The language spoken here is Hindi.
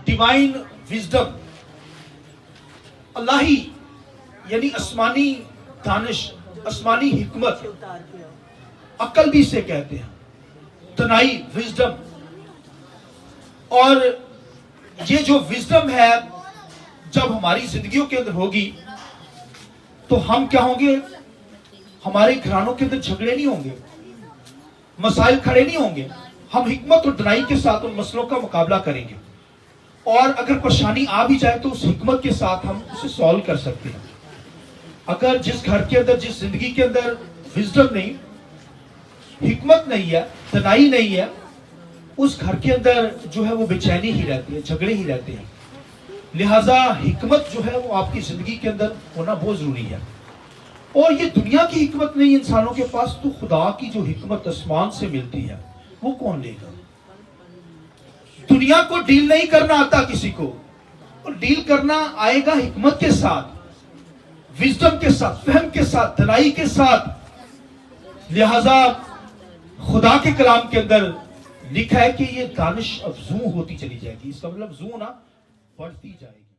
डिवाइन विजडम, अल्लाही यानी आसमानी दानिश, आसमानी हिकमत, अक्ल भी इसे कहते हैं, तनाई विजडम। और ये जो विजडम है जब हमारी जिंदगियों के अंदर होगी तो हम क्या होंगे, हमारे घरानों के अंदर झगड़े नहीं होंगे, मसाइल खड़े नहीं होंगे, हम हिकमत और तनाई के साथ उन मसलों का मुकाबला करेंगे। और अगर परेशानी आ भी जाए तो उस हिकमत के साथ हम उसे सॉल्व कर सकते हैं। अगर जिस घर के अंदर, जिस जिंदगी के अंदर विजडम नहीं, हिकमत नहीं है, तनाई नहीं है, उस घर के अंदर जो है वो बेचैनी ही रहती है, झगड़े ही रहते हैं। लिहाजा हिकमत जो है वो आपकी जिंदगी के अंदर होना बहुत जरूरी है। और ये दुनिया की हिकमत नहीं इंसानों के पास, तो खुदा की जो हिकमत आसमान से मिलती है वो कौन लेगा। दुनिया को डील नहीं करना आता किसी को, और डील करना आएगा हिकमत के साथ, विजडम के साथ, फहम के साथ, तनाई के साथ। लिहाजा खुदा के कलाम के अंदर लिखा है कि ये दानिश अफजू होती चली जाएगी। इसका मतलब जू ना बढ़ती जाएगी।